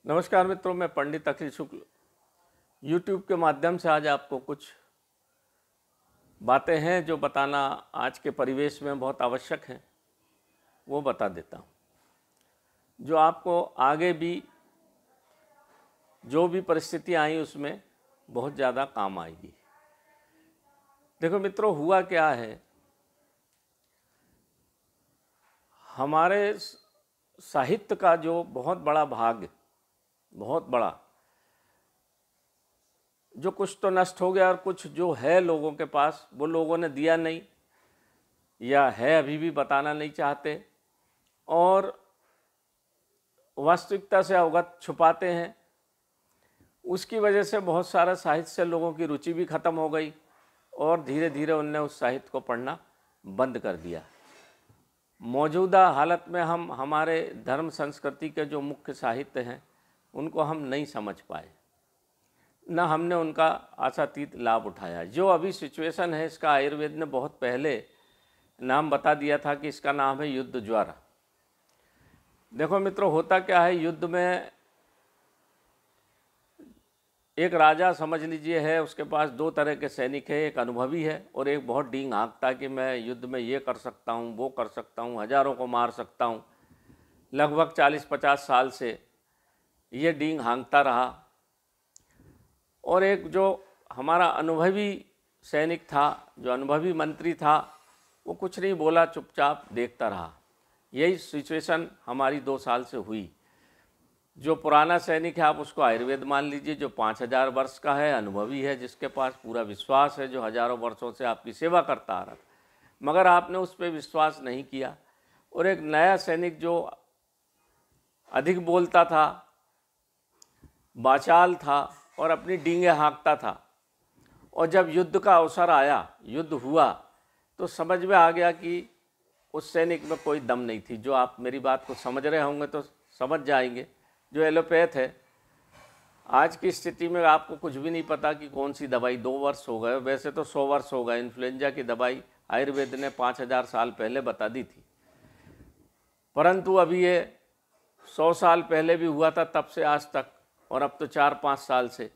नमस्कार मित्रों, मैं पंडित अखिल शुक्ल यूट्यूब के माध्यम से आज आपको कुछ बातें हैं जो बताना आज के परिवेश में बहुत आवश्यक है, वो बता देता हूँ, जो आपको आगे भी जो भी परिस्थिति आई उसमें बहुत ज़्यादा काम आएगी। देखो मित्रों, हुआ क्या है, हमारे साहित्य का जो बहुत बड़ा भाग, बहुत बड़ा, जो कुछ तो नष्ट हो गया और कुछ जो है लोगों के पास वो लोगों ने दिया नहीं या है अभी भी बताना नहीं चाहते और वास्तविकता से अवगत छुपाते हैं। उसकी वजह से बहुत सारा साहित्य से लोगों की रुचि भी ख़त्म हो गई और धीरे धीरे उनने उस साहित्य को पढ़ना बंद कर दिया। मौजूदा हालत में हम हमारे धर्म संस्कृति के जो मुख्य साहित्य हैं उनको हम नहीं समझ पाए, न हमने उनका आशातीत लाभ उठाया। जो अभी सिचुएशन है इसका आयुर्वेद ने बहुत पहले नाम बता दिया था कि इसका नाम है युद्ध ज्वर। देखो मित्रों, होता क्या है, युद्ध में एक राजा समझ लीजिए है, उसके पास दो तरह के सैनिक है, एक अनुभवी है और एक बहुत डींग हाँकता कि मैं युद्ध में ये कर सकता हूँ, वो कर सकता हूँ, हज़ारों को मार सकता हूँ। लगभग 40-50 साल से ये डींग हाँकता रहा। और एक जो हमारा अनुभवी सैनिक था, जो अनुभवी मंत्री था, वो कुछ नहीं बोला, चुपचाप देखता रहा। यही सिचुएशन हमारी 2 साल से हुई। जो पुराना सैनिक है आप उसको आयुर्वेद मान लीजिए, जो 5000 वर्ष का है, अनुभवी है, जिसके पास पूरा विश्वास है, जो हज़ारों वर्षों से आपकी सेवा करता आ रहा था, मगर आपने उस पर विश्वास नहीं किया। और एक नया सैनिक जो अधिक बोलता था, वाचाल था और अपनी डींगे हाँकता था, और जब युद्ध का अवसर आया, युद्ध हुआ, तो समझ में आ गया कि उस सैनिक में कोई दम नहीं थी। जो आप मेरी बात को समझ रहे होंगे तो समझ जाएंगे। जो एलोपैथ है, आज की स्थिति में आपको कुछ भी नहीं पता कि कौन सी दवाई, 2 वर्ष हो गए, वैसे तो 100 वर्ष हो गए। इन्फ्लुएंजा की दवाई आयुर्वेद ने 5000 साल पहले बता दी थी, परंतु अभी ये 100 साल पहले भी हुआ था तब से आज तक, और अब तो 4-5 साल से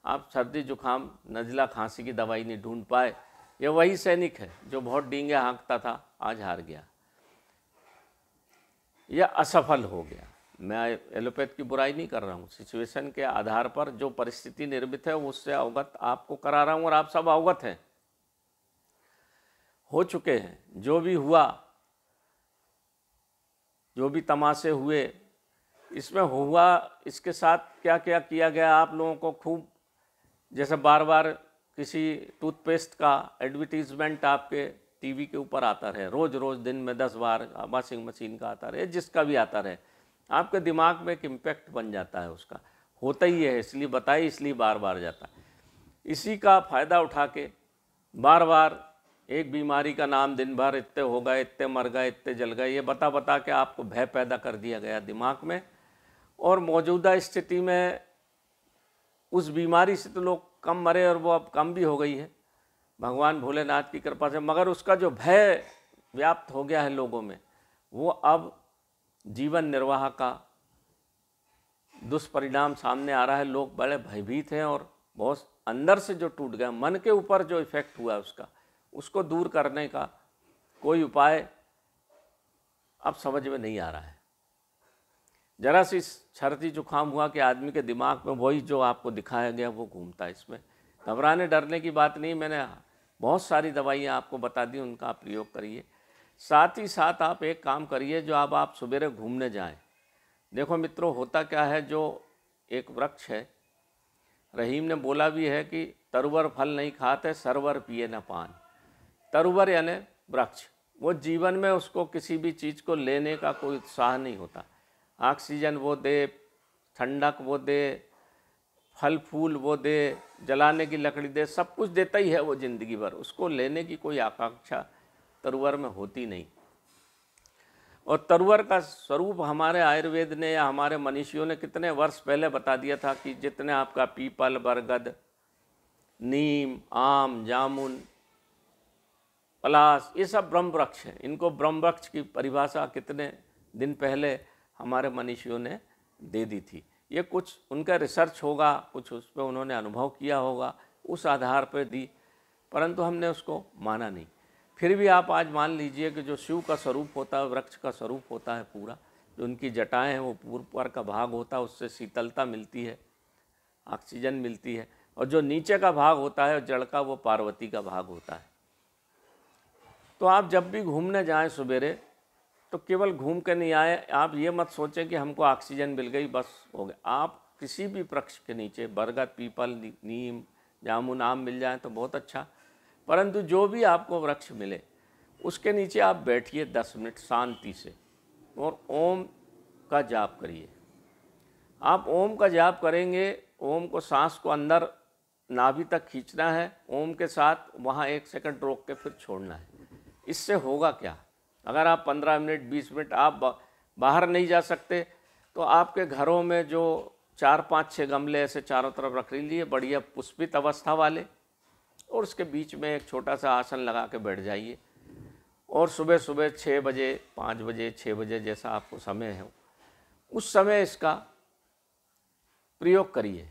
आप सर्दी जुखाम नज़ला खांसी की दवाई नहीं ढूंढ पाए। ये वही सैनिक है जो बहुत डींगे हाँकता था, आज हार गया, यह असफल हो गया। मैं एलोपैथ की बुराई नहीं कर रहा हूँ, सिचुएशन के आधार पर जो परिस्थिति निर्मित है उससे अवगत आपको करा रहा हूँ और आप सब अवगत हैं, हो चुके हैं। जो भी हुआ, जो भी तमाशे हुए, इसमें हुआ, इसके साथ क्या क्या किया गया आप लोगों को खूब, जैसे बार बार किसी टूथपेस्ट का एडवर्टीजमेंट आपके टीवी के ऊपर आता रहे, रोज़ रोज़ दिन में 10 बार, वॉशिंग मशीन का आता रहे, जिसका भी आता रहे, आपके दिमाग में एक इम्पैक्ट बन जाता है। उसका होता ही है, इसलिए बताइए, इसलिए बार बार जाता है। इसी का फ़ायदा उठा के बार बार एक बीमारी का नाम दिन भर, इतने हो गए, इतने मर गए, इतने जल गए, ये बता बता के आपको भय पैदा कर दिया गया दिमाग में। और मौजूदा स्थिति में उस बीमारी से तो लोग कम मरे और वो अब कम भी हो गई है भगवान भोलेनाथ की कृपा से, मगर उसका जो भय व्याप्त हो गया है लोगों में, वो अब जीवन निर्वाह का दुष्परिणाम सामने आ रहा है। लोग बड़े भयभीत हैं और बहुत अंदर से जो टूट गया, मन के ऊपर जो इफेक्ट हुआ है उसको दूर करने का कोई उपाय अब समझ में नहीं आ रहा है। जरा सी सर्दी जुकाम हुआ कि आदमी के दिमाग में वही जो आपको दिखाया गया वो घूमता है। इसमें घबराने डरने की बात नहीं, मैंने बहुत सारी दवाइयाँ आपको बता दी, उनका आप प्रयोग करिए। साथ ही साथ आप एक काम करिए, जो अब आप सवेरे घूमने जाएं। देखो मित्रों, होता क्या है, जो एक वृक्ष है, रहीम ने बोला भी है कि तरुवर फल नहीं खाते, सरवर पिए न पान। तरुवर यानी वृक्ष, वो जीवन में उसको किसी भी चीज़ को लेने का कोई उत्साह नहीं होता। ऑक्सीजन वो दे, ठंडक वो दे, फल फूल वो दे, जलाने की लकड़ी दे, सब कुछ देता ही है वो ज़िंदगी भर, उसको लेने की कोई आकांक्षा तरुवर में होती नहीं। और तरुवर का स्वरूप हमारे आयुर्वेद ने या हमारे मनीषियों ने कितने वर्ष पहले बता दिया था कि जितने आपका पीपल, बरगद, नीम, आम, जामुन, पलाश, ये सब ब्रह्म वृक्ष हैं। इनको ब्रह्म वृक्ष की परिभाषा कितने दिन पहले हमारे मनीषियों ने दे दी थी ये कुछ उनका रिसर्च होगा, कुछ उस पर उन्होंने अनुभव किया होगा, उस आधार पर दी, परंतु हमने उसको माना नहीं। फिर भी आप आज मान लीजिए कि जो शिव का स्वरूप होता है, वृक्ष का स्वरूप होता है पूरा, जो उनकी जटाएं हैं वो ऊपर का भाग होता है, उससे शीतलता मिलती है, ऑक्सीजन मिलती है, और जो नीचे का भाग होता है जड़ का, वो पार्वती का भाग होता है। तो आप जब भी घूमने जाएं सवेरे, तो केवल घूम के नहीं आए, आप ये मत सोचें कि हमको ऑक्सीजन मिल गई बस हो गया। आप किसी भी वृक्ष के नीचे, बरगद, पीपल, नीम, जामुन, आम मिल जाए तो बहुत अच्छा, परंतु जो भी आपको वृक्ष मिले उसके नीचे आप बैठिए 10 मिनट शांति से और ओम का जाप करिए। आप ओम का जाप करेंगे, ओम को सांस को अंदर नाभि तक खींचना है, ओम के साथ वहाँ 1 सेकंड रोक के फिर छोड़ना है। इससे होगा क्या, अगर आप 15 मिनट 20 मिनट आप बाहर नहीं जा सकते तो आपके घरों में जो 4 5 6 गमले ऐसे चारों तरफ रख लीजिए, बढ़िया पुष्पित अवस्था वाले, और उसके बीच में एक छोटा सा आसन लगा के बैठ जाइए, और सुबह सुबह 6 बजे 5 बजे 6 बजे जैसा आपको समय है उस समय इसका प्रयोग करिए।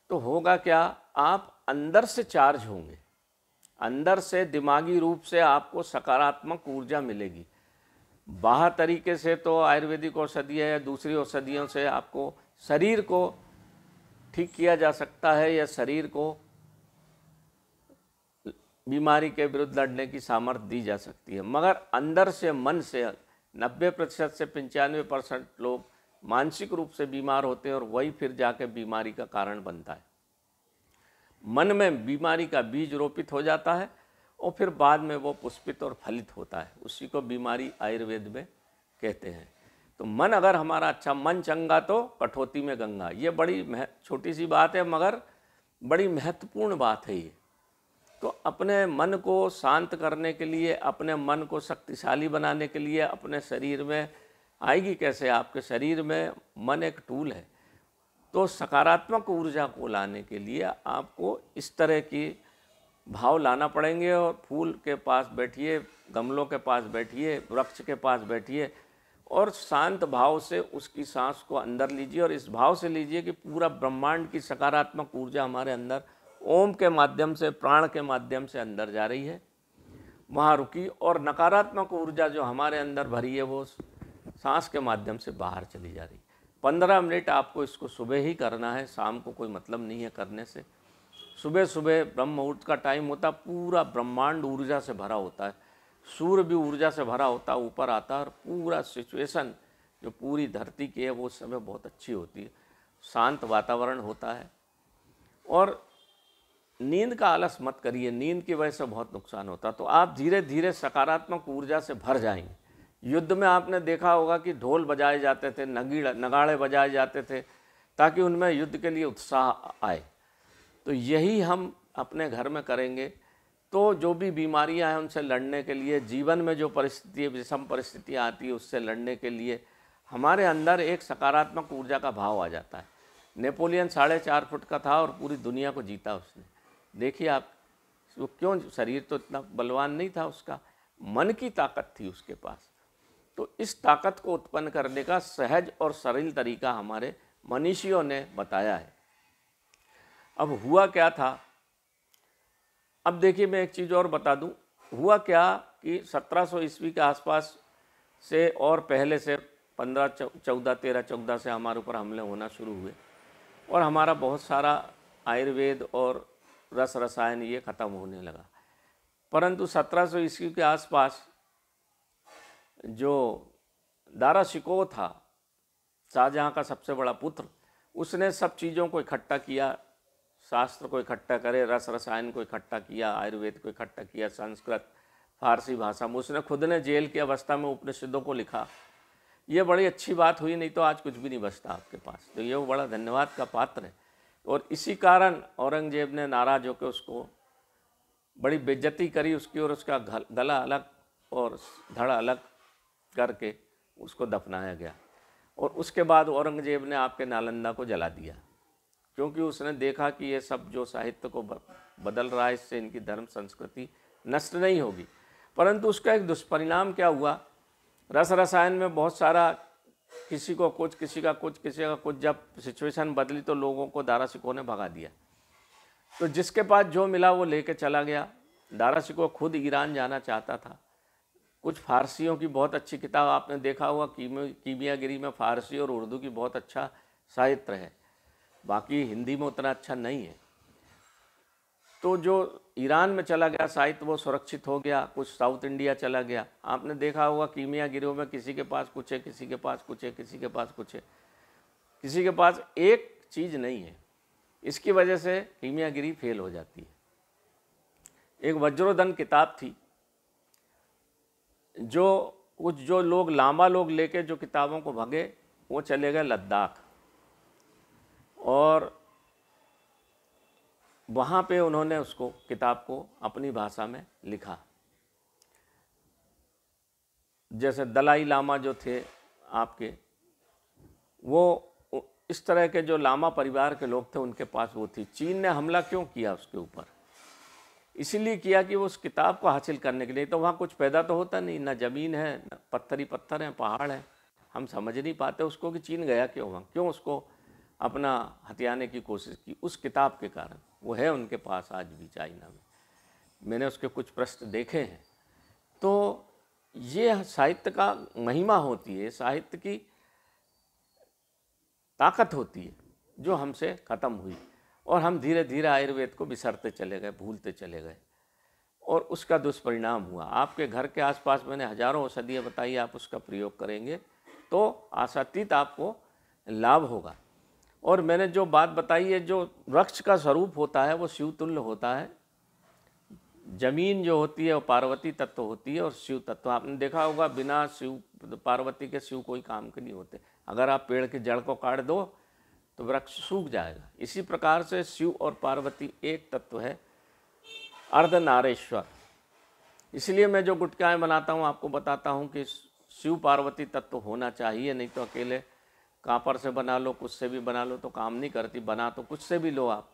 तो होगा क्या, आप अंदर से चार्ज होंगे, अंदर से दिमागी रूप से आपको सकारात्मक ऊर्जा मिलेगी। बाहर तरीके से तो आयुर्वेदिक औषधियाँ या दूसरी औषधियों से आपको शरीर को ठीक किया जा सकता है या शरीर को बीमारी के विरुद्ध लड़ने की सामर्थ्य दी जा सकती है, मगर अंदर से, मन से 90% से 95% लोग मानसिक रूप से बीमार होते हैं, और वही फिर जाके बीमारी का कारण बनता है। मन में बीमारी का बीज रोपित हो जाता है और फिर बाद में वो पुष्पित और फलित होता है, उसी को बीमारी आयुर्वेद में कहते हैं। तो मन अगर हमारा अच्छा, मन चंगा तो कठौती में गंगा, ये बड़ी छोटी सी बात है मगर बड़ी महत्वपूर्ण बात है ये। तो अपने मन को शांत करने के लिए, अपने मन को शक्तिशाली बनाने के लिए, अपने शरीर में आएगी कैसे, आपके शरीर में मन एक टूल है, तो सकारात्मक ऊर्जा को लाने के लिए आपको इस तरह की भाव लाना पड़ेंगे। और फूल के पास बैठिए, गमलों के पास बैठिए, वृक्ष के पास बैठिए और शांत भाव से उसकी सांस को अंदर लीजिए, और इस भाव से लीजिए कि पूरा ब्रह्मांड की सकारात्मक ऊर्जा हमारे अंदर ओम के माध्यम से, प्राण के माध्यम से अंदर जा रही है, वहाँ रुकी, और नकारात्मक ऊर्जा जो हमारे अंदर भरी है वो सांस के माध्यम से बाहर चली जा रही है। 15 मिनट आपको इसको सुबह ही करना है, शाम को कोई मतलब नहीं है करने से। सुबह सुबह ब्रह्म मुहूर्त का टाइम होता, पूरा ब्रह्मांड ऊर्जा से भरा होता है, सूर्य भी ऊर्जा से भरा होता है, ऊपर आता है, और पूरा सिचुएशन जो पूरी धरती की है वो उस समय बहुत अच्छी होती है, शांत वातावरण होता है। और नींद का आलस मत करिए, नींद की वजह से बहुत नुकसान होता है। तो आप धीरे धीरे सकारात्मक ऊर्जा से भर जाएंगे। युद्ध में आपने देखा होगा कि ढोल बजाए जाते थे, नगाड़े बजाए जाते थे, ताकि उनमें युद्ध के लिए उत्साह आए। तो यही हम अपने घर में करेंगे तो जो भी बीमारियां हैं उनसे लड़ने के लिए, जीवन में जो परिस्थिति, विषम परिस्थितियाँ आती है उससे लड़ने के लिए हमारे अंदर एक सकारात्मक ऊर्जा का भाव आ जाता है। नेपोलियन 4.5 फुट का था और पूरी दुनिया को जीता उसने। देखिए आप, वो क्यों, शरीर तो इतना बलवान नहीं था उसका, मन की ताकत थी उसके पास। तो इस ताकत को उत्पन्न करने का सहज और सरल तरीका हमारे मनीषियों ने बताया है। अब हुआ क्या था, अब देखिए मैं एक चीज़ और बता दूं, हुआ क्या कि 1700 ईस्वी के आसपास से और पहले से 13 14 से हमारे ऊपर हमले होना शुरू हुए, और हमारा बहुत सारा आयुर्वेद और रस रसायन ये ख़त्म होने लगा। परंतु 1700 ईस्वी के आसपास जो दारा शिकोह था, शाहजहाँ का सबसे बड़ा पुत्र, उसने सब चीज़ों को इकट्ठा किया, शास्त्र को इकट्ठा करे, रस रसायन को इकट्ठा किया, आयुर्वेद को इकट्ठा किया, संस्कृत फारसी भाषा में। उसने खुद ने जेल की अवस्था में उपनिषदों को लिखा। ये बड़ी अच्छी बात हुई, नहीं तो आज कुछ भी नहीं बचता आपके पास। तो ये बड़ा धन्यवाद का पात्र है। और इसी कारण औरंगजेब ने नाराज होकर उसको बड़ी बेइज्जती करी उसकी, और उसका गला अलग और धड़ अलग करके उसको दफनाया गया। और उसके बाद औरंगजेब ने आपके नालंदा को जला दिया, क्योंकि उसने देखा कि ये सब जो साहित्य को बदल रहा है, इससे इनकी धर्म संस्कृति नष्ट नहीं होगी। परंतु उसका एक दुष्परिणाम क्या हुआ, रस रसायन में बहुत सारा किसी को कुछ, किसी का कुछ, किसी का कुछ। जब सिचुएशन बदली तो लोगों को दारा शिकोह ने भगा दिया। तो जिसके पास जो मिला वो लेके चला गया। दारा शिकोह खुद ईरान जाना चाहता था। कुछ फारसियों की बहुत अच्छी किताब आपने देखा होगा, कीमियागिरी में फ़ारसी और उर्दू की बहुत अच्छा साहित्य है, बाकी हिंदी में उतना अच्छा नहीं है। तो जो ईरान में चला गया साहित्य वो सुरक्षित हो गया, कुछ साउथ इंडिया चला गया। आपने देखा होगा कीमियागिरियों में किसी के पास कुछ है, किसी के पास कुछ है, किसी के पास कुछ है, किसी के पास एक चीज़ नहीं है। इसकी वजह से कीमियागिरी फेल हो जाती है। एक वज्रोधन किताब थी, जो लोग लामा लोग लेके जो किताबों को भगे वो चले गए लद्दाख, और वहाँ पे उन्होंने उसको किताब को अपनी भाषा में लिखा। जैसे दलाई लामा जो थे आपके, वो इस तरह के जो लामा परिवार के लोग थे उनके पास वो थी। चीन ने हमला क्यों किया उसके ऊपर? इसीलिए किया कि वो उस किताब को हासिल करने के लिए। तो वहाँ कुछ पैदा तो होता नहीं, ना ज़मीन है, ना पत्थर ही पत्थर हैं, पहाड़ हैं। हम समझ नहीं पाते उसको कि चीन गया क्यों वहाँ, क्यों उसको अपना हथियाने की कोशिश की। उस किताब के कारण वो है उनके पास आज भी चाइना में। मैंने उसके कुछ पृष्ठ देखे हैं। तो ये साहित्य का महिमा होती है, साहित्य की ताकत होती है जो हमसे ख़त्म हुई, और हम धीरे धीरे आयुर्वेद को बिसरते चले गए, भूलते चले गए, और उसका दुष्परिणाम हुआ। आपके घर के आसपास मैंने हजारों औषधियाँ बताई, आप उसका प्रयोग करेंगे तो आशातीत आपको लाभ होगा। और मैंने जो बात बताई है, जो वृक्ष का स्वरूप होता है वो शिवतुल्य होता है। जमीन जो होती है वो पार्वती तत्व होती है, और शिव तत्व। आपने देखा होगा बिना शिव पार्वती के शिव कोई काम के नहीं होते। अगर आप पेड़ की जड़ को काट दो तो वृक्ष सूख जाएगा। इसी प्रकार से शिव और पार्वती एक तत्व है, अर्धनारेश्वर। इसलिए मैं जो गुटखाएँ बनाता हूँ आपको बताता हूँ कि शिव पार्वती तत्व होना चाहिए, नहीं तो अकेले कांपर से बना लो, कुछ से भी बना लो तो काम नहीं करती। बना तो कुछ से भी लो आप,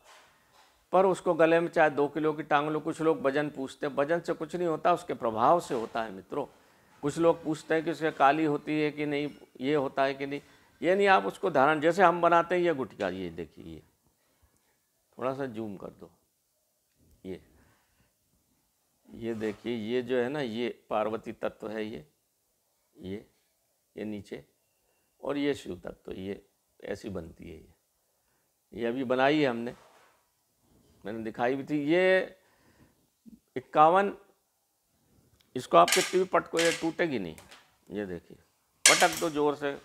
पर उसको गले में चाहे 2 किलो की टांग लो। कुछ लोग वजन पूछते हैं, वजन से कुछ नहीं होता, उसके प्रभाव से होता है मित्रों। कुछ लोग पूछते हैं कि उससे काली होती है कि नहीं, ये होता है कि नहीं। ये नहीं, आप उसको धारण, जैसे हम बनाते हैं ये गुटखा, ये देखिए, ये थोड़ा सा जूम कर दो, ये देखिए, ये जो है ना, ये पार्वती तत्व है, ये नीचे, और ये शिव तत्व, ये ऐसी बनती है। ये अभी बनाई है हमने, मैंने दिखाई भी थी। ये 51, इसको आप कितनी भी पटको ये टूटेगी नहीं। ये देखिए, पटक दो जोर से,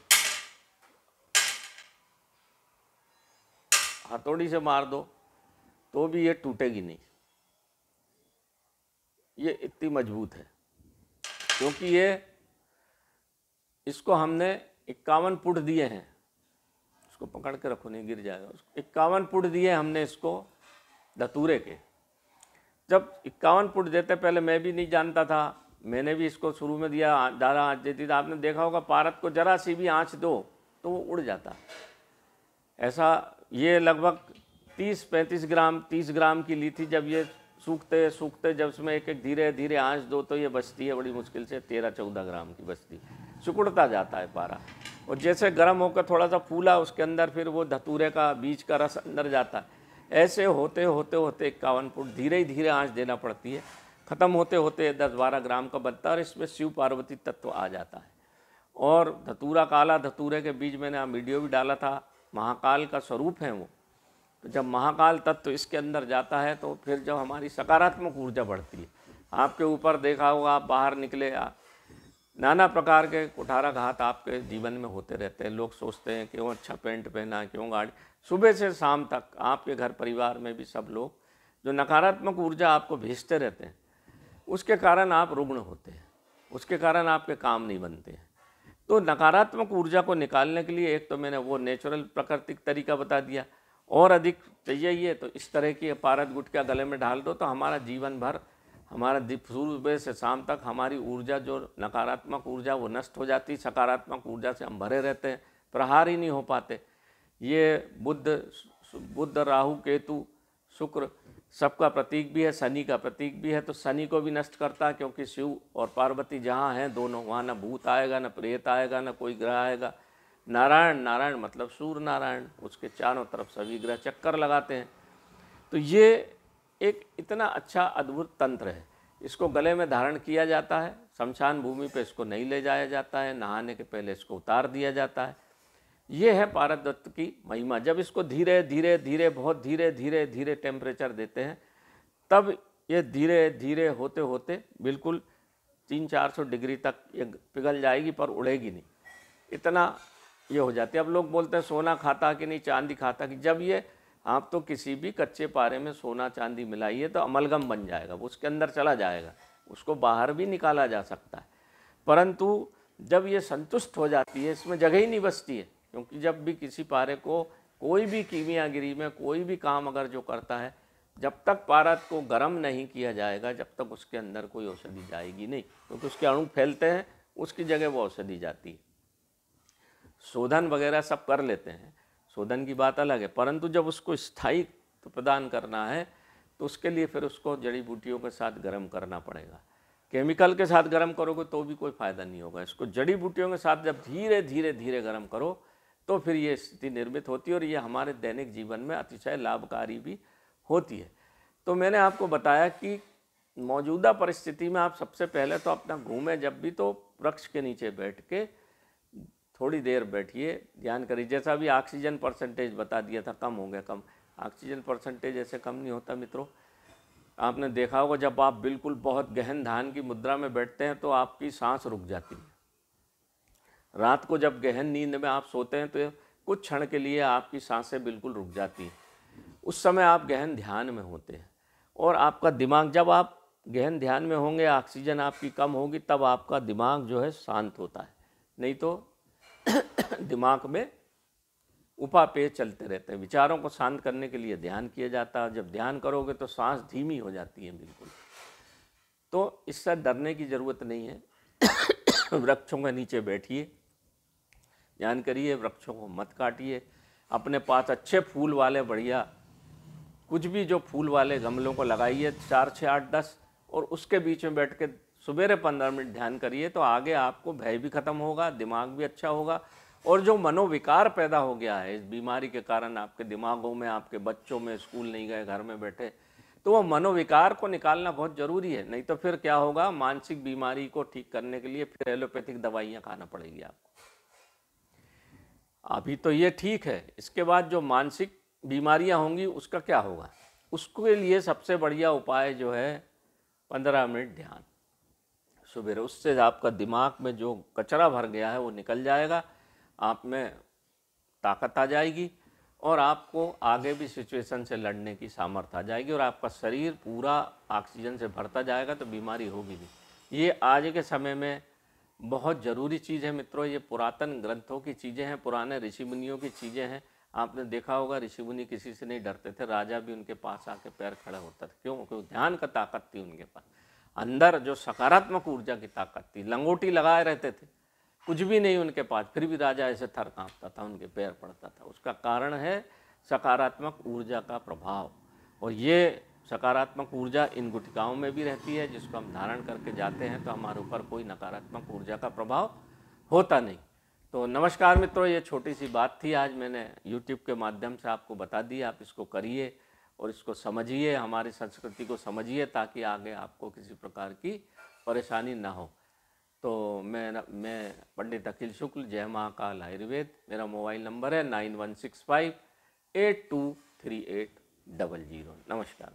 हथौड़ी से मार दो तो भी ये टूटेगी नहीं। ये इतनी मजबूत है क्योंकि इसको हमने 51 फुट दिए हैं। इसको पकड़ के रखो, नहीं गिर जाएगा। 51 फुट दिए हमने इसको धतूरे के। जब 51 फुट देते, पहले मैं भी नहीं जानता था, मैंने भी इसको शुरू में दिया, ज़्यादा आँच देती थी। आपने देखा होगा पारत को जरा सी भी आँच दो तो वो उड़ जाता। ऐसा ये लगभग 30-35 ग्राम 30 ग्राम की ली थी। जब ये सूखते सूखते जब इसमें एक एक धीरे धीरे आँच दो तो ये बचती है बड़ी मुश्किल से 13-14 ग्राम की बचती। सिकुड़ता जाता है पारा, और जैसे गर्म होकर थोड़ा सा फूला उसके अंदर फिर वो धतूरे का बीज का रस अंदर जाता है। ऐसे होते होते होते 51 फुट धीरे ही धीरे आँच देना पड़ती है। ख़त्म होते होते 10-12 ग्राम का बनता है, और इसमें शिव पार्वती तत्व आ जाता है। और धतूरा, काला धतूरे के बीज मैंने वीडियो भी डाला था, महाकाल का स्वरूप है वो। तो जब महाकाल तत्व इसके अंदर जाता है तो फिर जब हमारी सकारात्मक ऊर्जा बढ़ती है। आपके ऊपर देखा होगा, आप बाहर निकले, नाना प्रकार के कुठाराघात आपके जीवन में होते रहते हैं। लोग सोचते हैं क्यों अच्छा पेंट पहना, क्यों गाड़ी। सुबह से शाम तक आपके घर परिवार में भी सब लोग जो नकारात्मक ऊर्जा आपको भेजते रहते हैं, उसके कारण आप रुग्ण होते हैं, उसके कारण आपके काम नहीं बनते हैं। तो नकारात्मक ऊर्जा को निकालने के लिए एक तो मैंने वो नेचुरल प्राकृतिक तरीका बता दिया, और अधिक चाहिए ये तो इस तरह की पारद गुटखा गले में डाल दो तो हमारा जीवन भर, हमारा सुबह से शाम तक हमारी ऊर्जा, जो नकारात्मक ऊर्जा वो नष्ट हो जाती, सकारात्मक ऊर्जा से हम भरे रहते हैं, प्रहार ही नहीं हो पाते। ये बुध राहु केतु शुक्र सबका प्रतीक भी है, शनि का प्रतीक भी है। तो शनि को भी नष्ट करता है, क्योंकि शिव और पार्वती जहाँ हैं दोनों, वहाँ न भूत आएगा, न प्रेत आएगा, न कोई ग्रह आएगा, नारायण, नारायण मतलब सूर्य नारायण, उसके चारों तरफ सभी ग्रह चक्कर लगाते हैं। तो ये एक इतना अच्छा अद्भुत तंत्र है। इसको गले में धारण किया जाता है, शमशान भूमि पे इसको नहीं ले जाया जाता है, नहाने के पहले इसको उतार दिया जाता है। ये है पारस दत्त की महिमा। जब इसको धीरे धीरे धीरे बहुत धीरे धीरे धीरे टेम्परेचर देते हैं, तब ये धीरे धीरे होते होते बिल्कुल 300-400 डिग्री तक ये पिघल जाएगी, पर उड़ेगी नहीं, इतना ये हो जाती है। अब लोग बोलते हैं सोना खाता कि नहीं, चांदी खाता कि, जब ये आप तो किसी भी कच्चे पारे में सोना चांदी मिलाइए तो अमलगम बन जाएगा, वो उसके अंदर चला जाएगा, उसको बाहर भी निकाला जा सकता है। परंतु जब ये संतुष्ट हो जाती है, इसमें जगह ही नहीं बचती है। क्योंकि जब भी किसी पारे को कोई भी कीमियागिरी में कोई भी काम अगर जो करता है, जब तक पारद को गर्म नहीं किया जाएगा, जब तक उसके अंदर कोई औषधि जाएगी नहीं, क्योंकि उसके अणु फैलते हैं, उसकी जगह वो औषधि जाती है। शोधन वगैरह सब कर लेते हैं, शोधन की बात अलग है, परंतु जब उसको स्थायित्व प्रदान करना है तो उसके लिए फिर उसको जड़ी बूटियों के साथ गर्म करना पड़ेगा। केमिकल के साथ गर्म करोगे तो भी कोई फ़ायदा नहीं होगा। इसको जड़ी बूटियों के साथ जब धीरे धीरे धीरे गर्म करो तो फिर ये स्थिति निर्मित होती है, और ये हमारे दैनिक जीवन में अतिशय लाभकारी भी होती है। तो मैंने आपको बताया कि मौजूदा परिस्थिति में आप सबसे पहले तो अपना घूमें जब भी, तो वृक्ष के नीचे बैठ के थोड़ी देर बैठिए, ध्यान करिए। जैसा भी ऑक्सीजन परसेंटेज बता दिया था, कम हो गया, कम ऑक्सीजन परसेंटेज ऐसे कम नहीं होता मित्रों। आपने देखा होगा जब आप बिल्कुल बहुत गहन ध्यान की मुद्रा में बैठते हैं तो आपकी सांस रुक जाती है। रात को जब गहन नींद में आप सोते हैं तो कुछ क्षण के लिए आपकी सांसें बिल्कुल रुक जाती हैं, उस समय आप गहन ध्यान में होते हैं। और आपका दिमाग, जब आप गहन ध्यान में होंगे, ऑक्सीजन आपकी कम होगी, तब आपका दिमाग जो है शांत होता है, नहीं तो दिमाग में उपापेय चलते रहते हैं। विचारों को शांत करने के लिए ध्यान किया जाता है। जब ध्यान करोगे तो सांस धीमी हो जाती है बिल्कुल। तो इससे डरने की ज़रूरत नहीं है। वृक्षों के नीचे बैठिए, ध्यान करिए, वृक्षों को मत काटिए। अपने पास अच्छे फूल वाले बढ़िया कुछ भी जो फूल वाले गमलों को लगाइए, 4, 6, 8, 10, और उसके बीच में बैठ के सुबेरे 15 मिनट ध्यान करिए। तो आगे आपको भय भी खत्म होगा, दिमाग भी अच्छा होगा। और जो मनोविकार पैदा हो गया है इस बीमारी के कारण, आपके दिमागों में, आपके बच्चों में, स्कूल नहीं गए, घर में बैठे, तो वो मनोविकार को निकालना बहुत ज़रूरी है। नहीं तो फिर क्या होगा, मानसिक बीमारी को ठीक करने के लिए फिर एलोपैथिक दवाइयाँ खाना पड़ेगी आपको। अभी तो ये ठीक है, इसके बाद जो मानसिक बीमारियां होंगी उसका क्या होगा। उसके लिए सबसे बढ़िया उपाय जो है 15 मिनट ध्यान सुबह। उससे आपका दिमाग में जो कचरा भर गया है वो निकल जाएगा, आप में ताकत आ जाएगी, और आपको आगे भी सिचुएशन से लड़ने की सामर्थ्य आ जाएगी, और आपका शरीर पूरा ऑक्सीजन से भरता जाएगा, तो बीमारी होगी नहीं। ये आज के समय में बहुत ज़रूरी चीज़ है मित्रों। ये पुरातन ग्रंथों की चीज़ें हैं, पुराने ऋषि मुनियों की चीज़ें हैं। आपने देखा होगा ऋषि मुनि किसी से नहीं डरते थे, राजा भी उनके पास आके पैर खड़ा होता था। क्यों? क्योंकि ध्यान का ताकत थी उनके पास, अंदर जो सकारात्मक ऊर्जा की ताकत थी। लंगोटी लगाए रहते थे, कुछ भी नहीं उनके पास, फिर भी राजा ऐसे थर काँपता था, उनके पैर पड़ता था। उसका कारण है सकारात्मक ऊर्जा का प्रभाव। और ये सकारात्मक ऊर्जा इन गुटिकाओं में भी रहती है, जिसको हम धारण करके जाते हैं तो हमारे ऊपर कोई नकारात्मक ऊर्जा का प्रभाव होता नहीं। तो नमस्कार मित्रों, ये छोटी सी बात थी, आज मैंने YouTube के माध्यम से आपको बता दी। आप इसको करिए और इसको समझिए, हमारी संस्कृति को समझिए, ताकि आगे आपको किसी प्रकार की परेशानी ना हो। तो मैं पंडित अखिल शुक्ल, जय महाकाल आयुर्वेद। मेरा मोबाइल नंबर है 9165823800। नमस्कार।